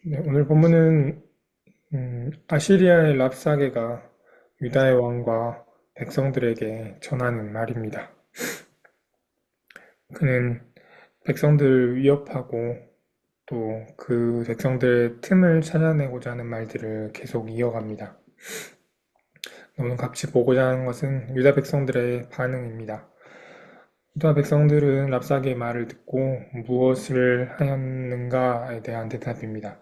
네, 오늘 본문은 아시리아의 랍사게가 유다의 왕과 백성들에게 전하는 말입니다. 그는 백성들을 위협하고 또 그 백성들의 틈을 찾아내고자 하는 말들을 계속 이어갑니다. 오늘 같이 보고자 하는 것은 유다 백성들의 반응입니다. 유다 백성들은 랍사게의 말을 듣고 무엇을 하였는가에 대한 대답입니다.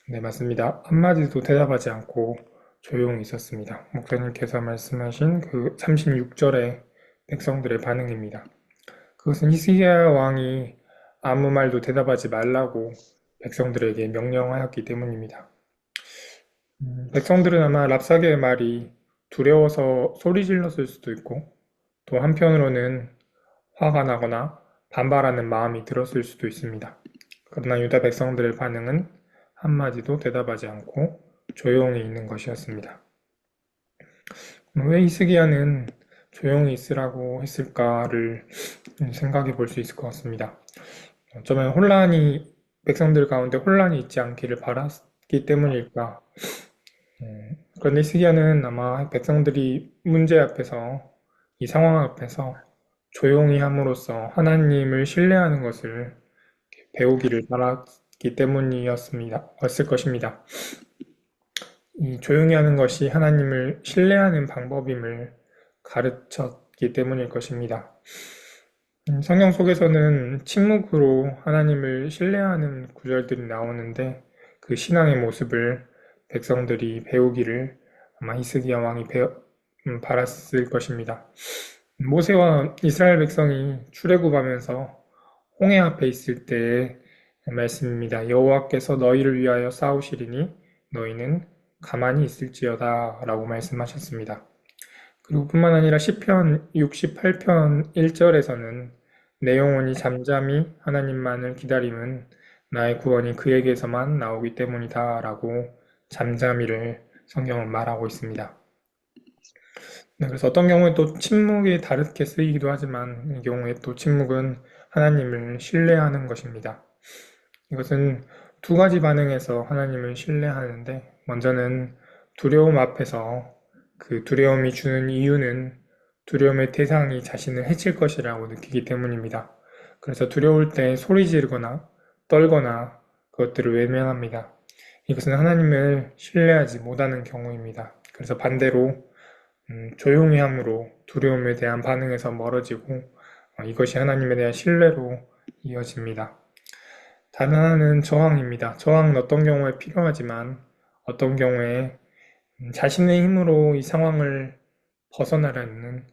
네, 맞습니다. 한마디도 대답하지 않고 조용히 있었습니다. 목사님께서 말씀하신 그 36절의 백성들의 반응입니다. 그것은 히스기야 왕이 아무 말도 대답하지 말라고 백성들에게 명령하였기 때문입니다. 백성들은 아마 랍사게의 말이 두려워서 소리 질렀을 수도 있고 또 한편으로는 화가 나거나 반발하는 마음이 들었을 수도 있습니다. 그러나 유다 백성들의 반응은 한마디도 대답하지 않고 조용히 있는 것이었습니다. 왜 히스기야는 조용히 있으라고 했을까를 생각해 볼 수 있을 것 같습니다. 어쩌면 백성들 가운데 혼란이 있지 않기를 바랐기 때문일까. 그런데 히스기야는 아마 백성들이 문제 앞에서, 이 상황 앞에서 조용히 함으로써 하나님을 신뢰하는 것을 배우기를 바랐기 었을 것입니다. 이 조용히 하는 것이 하나님을 신뢰하는 방법임을 가르쳤기 때문일 것입니다. 성경 속에서는 침묵으로 하나님을 신뢰하는 구절들이 나오는데 그 신앙의 모습을 백성들이 배우기를 아마 히스기야 왕이 바랐을 것입니다. 모세와 이스라엘 백성이 출애굽하면서 홍해 앞에 있을 때의 말씀입니다. 여호와께서 너희를 위하여 싸우시리니 너희는 가만히 있을지어다 라고 말씀하셨습니다. 그리고 뿐만 아니라 시편 68편 1절에서는 내 영혼이 잠잠히 하나님만을 기다림은 나의 구원이 그에게서만 나오기 때문이다 라고 잠잠히를 성경은 말하고 있습니다. 네, 그래서 어떤 경우에 또 침묵이 다르게 쓰이기도 하지만 이 경우에 또 침묵은 하나님을 신뢰하는 것입니다. 이것은 두 가지 반응에서 하나님을 신뢰하는데 먼저는 두려움 앞에서 그 두려움이 주는 이유는 두려움의 대상이 자신을 해칠 것이라고 느끼기 때문입니다. 그래서 두려울 때 소리 지르거나 떨거나 그것들을 외면합니다. 이것은 하나님을 신뢰하지 못하는 경우입니다. 그래서 반대로 조용히 함으로 두려움에 대한 반응에서 멀어지고 이것이 하나님에 대한 신뢰로 이어집니다. 다른 하나는 저항입니다. 저항은 어떤 경우에 필요하지만 어떤 경우에 자신의 힘으로 이 상황을 벗어나려는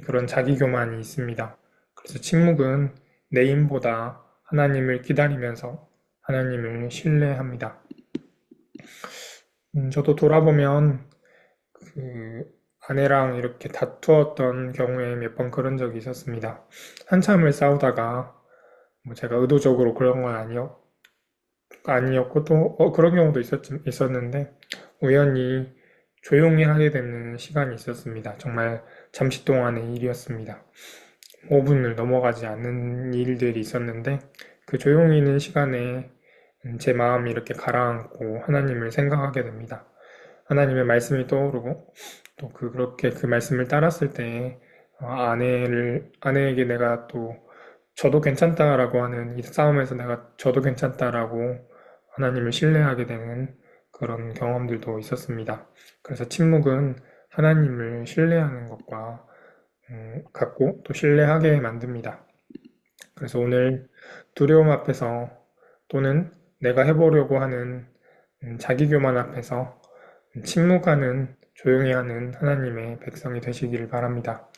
그런 자기교만이 있습니다. 그래서 침묵은 내 힘보다 하나님을 기다리면서 하나님을 신뢰합니다. 저도 돌아보면 그 아내랑 이렇게 다투었던 경우에 몇 번 그런 적이 있었습니다. 한참을 싸우다가 뭐 제가 의도적으로 그런 건 아니었고 또 그런 경우도 있었는데 우연히 조용히 하게 되는 시간이 있었습니다. 정말 잠시 동안의 일이었습니다. 5분을 넘어가지 않는 일들이 있었는데 그 조용히 있는 시간에 제 마음이 이렇게 가라앉고 하나님을 생각하게 됩니다. 하나님의 말씀이 떠오르고 또 그렇게 그 말씀을 따랐을 때 아내에게 내가 또 저도 괜찮다라고 하는 이 싸움에서 내가 저도 괜찮다라고 하나님을 신뢰하게 되는 그런 경험들도 있었습니다. 그래서 침묵은 하나님을 신뢰하는 것과 같고 또 신뢰하게 만듭니다. 그래서 오늘 두려움 앞에서 또는 내가 해보려고 하는 자기 교만 앞에서 침묵하는 조용히 하는 하나님의 백성이 되시기를 바랍니다.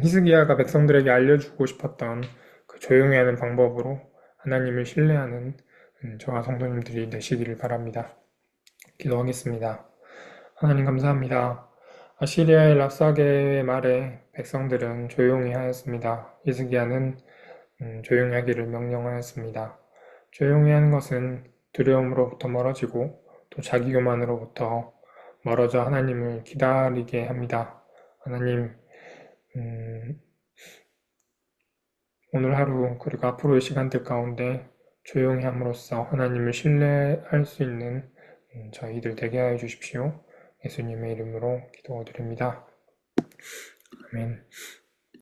히스기야가 백성들에게 알려주고 싶었던 그 조용히 하는 방법으로 하나님을 신뢰하는 저와 성도님들이 되시기를 바랍니다. 기도하겠습니다. 하나님 감사합니다. 아시리아의 랍사게의 말에 백성들은 조용히 하였습니다. 히스기야는 조용히 하기를 명령하였습니다. 조용히 하는 것은 두려움으로부터 멀어지고 또 자기 교만으로부터 멀어져 하나님을 기다리게 합니다. 하나님, 오늘 하루 그리고 앞으로의 시간들 가운데 조용히 함으로써 하나님을 신뢰할 수 있는 저희들 되게 하여 주십시오. 예수님의 이름으로 기도드립니다. 아멘.